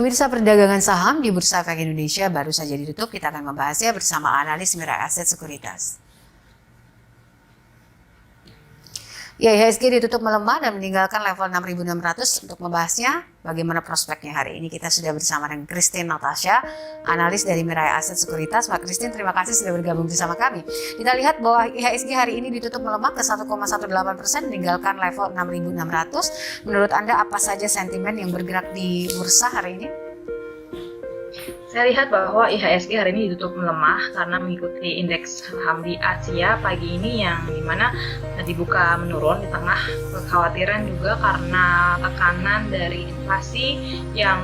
Pemirsa, perdagangan saham di Bursa Efek Indonesia baru saja ditutup. Kita akan membahasnya bersama analis Mirae Asset Sekuritas. Ya, IHSG ditutup melemah dan meninggalkan level 6.600. Untuk membahasnya, bagaimana prospeknya hari ini, kita sudah bersama dengan Christine Natasha, analis dari Mirae Asset Sekuritas. Mbak Christine, terima kasih sudah bergabung bersama kami. Kita lihat bahwa IHSG hari ini ditutup melemah ke 1,18%, meninggalkan level 6.600. Menurut Anda, apa saja sentimen yang bergerak di bursa hari ini? Saya lihat bahwa IHSG hari ini ditutup melemah karena mengikuti indeks saham di Asia pagi ini yang dimana dibuka menurun di tengah kekhawatiran juga karena tekanan dari inflasi yang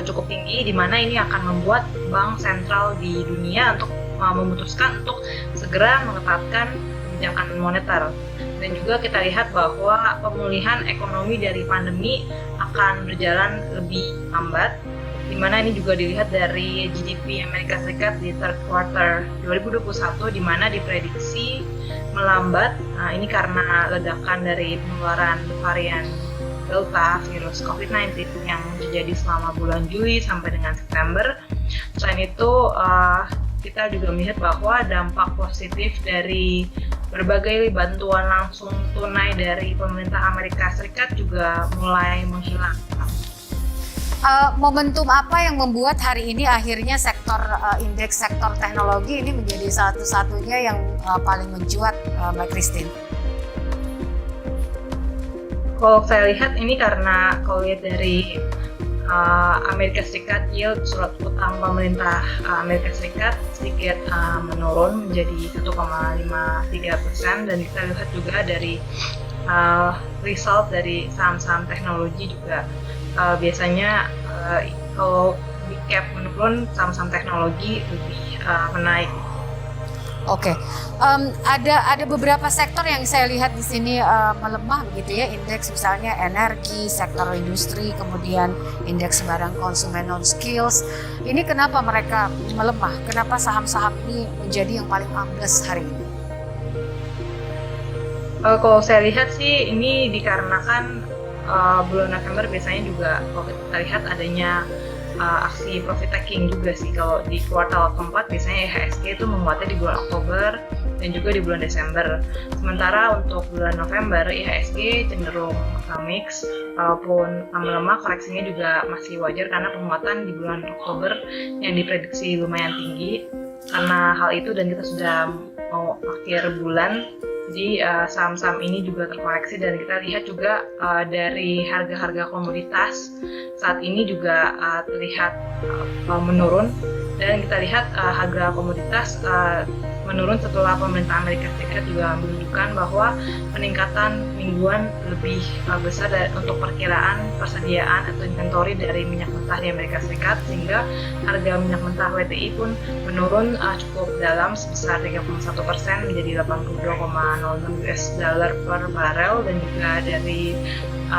cukup tinggi, di mana ini akan membuat bank sentral di dunia untuk memutuskan untuk segera mengetatkan kebijakan moneter. Dan juga kita lihat bahwa pemulihan ekonomi dari pandemi akan berjalan lebih lambat, di mana ini juga dilihat dari GDP Amerika Serikat di third quarter 2021, di mana diprediksi melambat. Nah, ini karena ledakan dari penularan varian Delta virus COVID-19 yang terjadi selama bulan Juli sampai dengan September. Selain itu, kita juga melihat bahwa dampak positif dari berbagai bantuan langsung tunai dari pemerintah Amerika Serikat juga mulai menghilang. Momentum apa yang membuat hari ini akhirnya sektor indeks sektor teknologi ini menjadi satu-satunya yang paling mencuat, Mbak Christine? Kalau saya lihat ini karena kalau lihat dari Amerika Serikat, yield surat utang pemerintah Amerika Serikat sedikit menurun menjadi 1,53%, dan kita lihat juga dari result dari saham-saham teknologi juga biasanya kalau big cap menurun, saham-saham teknologi lebih menaik. Oke, ada beberapa sektor yang saya lihat di sini melemah begitu ya, indeks misalnya energi, sektor industri, kemudian indeks barang konsumen non skills. Ini kenapa mereka melemah? Kenapa saham-saham ini menjadi yang paling ambles hari ini? Kalau saya lihat sih ini dikarenakan bulan November biasanya juga kalau kita lihat adanya aksi profit taking juga sih. Kalau di kuartal keempat biasanya IHSG itu menguatnya di bulan Oktober dan juga di bulan Desember. Sementara untuk bulan November IHSG cenderung mix, walaupun melemah, koreksinya juga masih wajar karena penguatan di bulan Oktober yang diprediksi lumayan tinggi karena hal itu, dan kita sudah mau akhir bulan. Jadi saham-saham ini juga terkoreksi, dan kita lihat juga dari harga-harga komoditas saat ini juga terlihat menurun, dan kita lihat harga komoditas menurun setelah pemerintah Amerika Serikat juga menunjukkan bahwa peningkatan mingguan lebih besar untuk perkiraan persediaan atau inventory dari minyak mentah di Amerika Serikat, sehingga harga minyak mentah WTI pun menurun cukup dalam sebesar 31% menjadi 82,06 US dollar per barel. Dan juga dari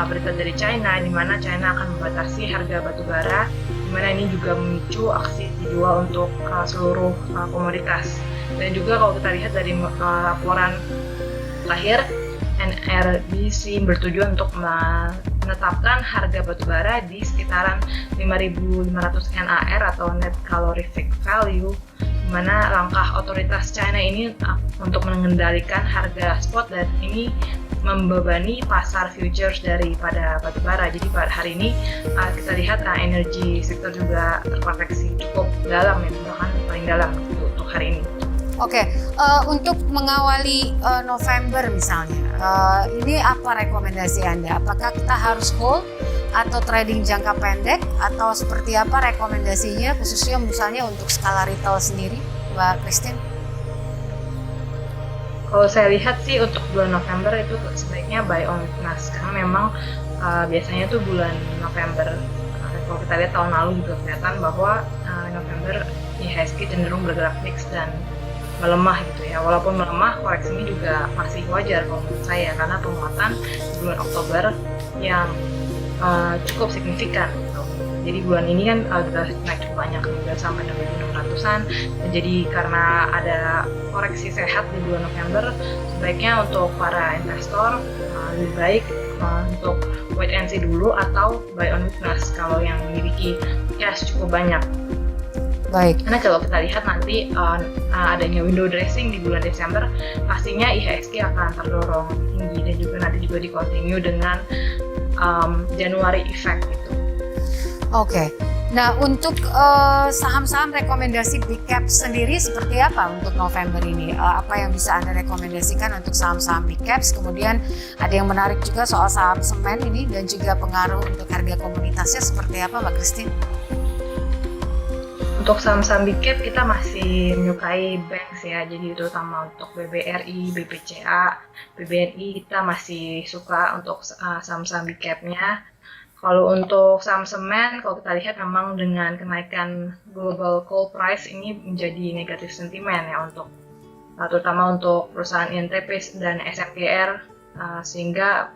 berita dari China, di mana China akan membatasi harga batu bara, di mana ini juga memicu aksi dijual untuk seluruh komoditas. Dan juga kalau kita lihat dari laporan terakhir, NRBC bertujuan untuk menetapkan harga batubara di sekitaran 5.500 NAR atau Net Calorific Value, di mana langkah otoritas China ini untuk mengendalikan harga spot, dan ini membebani pasar futures daripada batubara. Jadi pada hari ini kita lihat energi sektor juga terkoreksi cukup dalam, ya, bahkan paling dalam untuk hari ini. Oke, untuk mengawali November misalnya, ini apa rekomendasi Anda? Apakah kita harus hold atau trading jangka pendek, atau seperti apa rekomendasinya khususnya misalnya untuk skala retail sendiri, Mbak Christine? Kalau saya lihat sih untuk bulan November itu sebaiknya buy on weakness, karena memang biasanya tuh bulan November, kalau kita lihat tahun lalu juga kelihatan bahwa November IHSG cenderung bergerak mix dan melemah gitu ya. Walaupun melemah, koreksinya juga masih wajar kalau menurut saya, karena penguatan di bulan Oktober yang cukup signifikan gitu. Jadi bulan ini kan sudah naik cukup banyak, juga sampai 6.600-an. Dan jadi karena ada koreksi sehat di bulan November, sebaiknya untuk para investor lebih baik untuk wait and see dulu atau buy on weakness kalau yang memiliki cash cukup banyak. Baik. Karena kalau kita lihat nanti adanya window dressing di bulan Desember, pastinya IHSG akan terdorong tinggi dan juga nanti juga di continue dengan January effect gitu. Oke. Nah, untuk saham-saham rekomendasi big cap sendiri seperti apa untuk November ini? Apa yang bisa Anda rekomendasikan untuk saham-saham big caps? Kemudian ada yang menarik juga soal saham semen ini dan juga pengaruh untuk harga komoditasnya seperti apa, Mbak Christine? Untuk saham-saham big cap kita masih menyukai banks ya, jadi terutama untuk BBRI, BPCA, BBNI kita masih suka untuk saham-saham big cap-nya. Kalau untuk saham semen, kalau kita lihat memang dengan kenaikan global coal price ini menjadi negatif sentimen ya untuk terutama untuk perusahaan INTP dan SMPR sehingga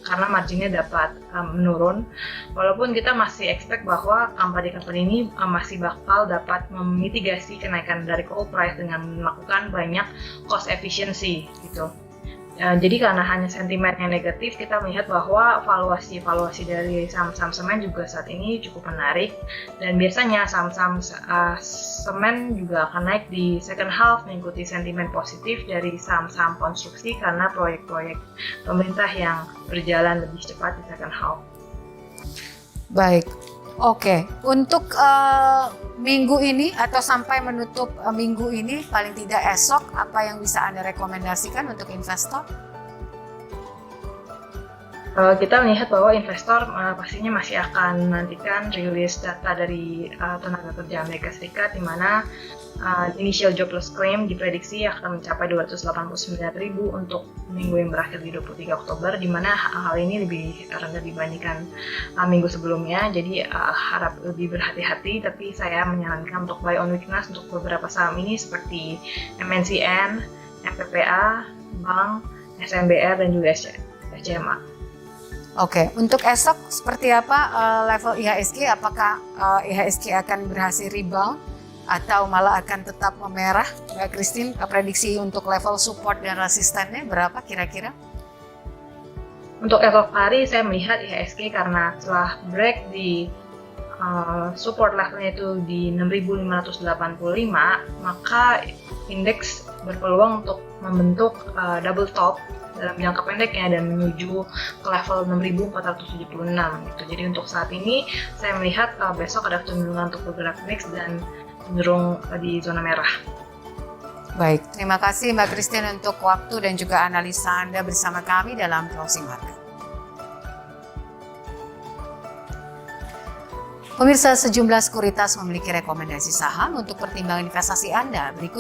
karena marginnya dapat menurun. Walaupun kita masih expect bahwa company ini masih bakal dapat memitigasi kenaikan dari coal price dengan melakukan banyak cost efficiency gitu. Jadi karena hanya sentimen yang negatif, kita melihat bahwa valuasi dari saham-saham semen juga saat ini cukup menarik, dan biasanya saham-saham semen juga akan naik di second half mengikuti sentimen positif dari saham-saham konstruksi karena proyek-proyek pemerintah yang berjalan lebih cepat di second half. Baik. Oke, untuk minggu ini atau sampai menutup minggu ini, paling tidak esok, apa yang bisa Anda rekomendasikan untuk investor? Kita melihat bahwa investor pastinya masih akan menantikan rilis data dari tenaga kerja Amerika Serikat, di mana initial jobless claim diprediksi akan mencapai 289.000 untuk minggu yang berakhir di 23 Oktober, di mana hal ini lebih rendah dibandingkan minggu sebelumnya. Jadi harap lebih berhati-hati, tapi saya menyarankan untuk buy on weakness untuk beberapa saham ini seperti MNCN, MPPA, Bank, SMBR, dan juga SCMA. Oke, untuk esok seperti apa level IHSG? Apakah IHSG akan berhasil rebound atau malah akan tetap memerah? Mbak Christine, prediksi untuk level support dan resistennya berapa kira-kira? Untuk esok hari saya melihat IHSG karena setelah break di support levelnya itu di 6.585, maka indeks berpeluang untuk membentuk double top dalam jangka pendeknya dan menuju ke level 6.476 gitu. Jadi untuk saat ini saya melihat besok ada kecenderungan untuk bergerak mix dan cenderung di zona merah. Baik, terima kasih Mbak Christine untuk waktu dan juga analisa Anda bersama kami dalam Closing Market. Pemirsa, sejumlah sekuritas memiliki rekomendasi saham untuk pertimbangan investasi Anda. Berikut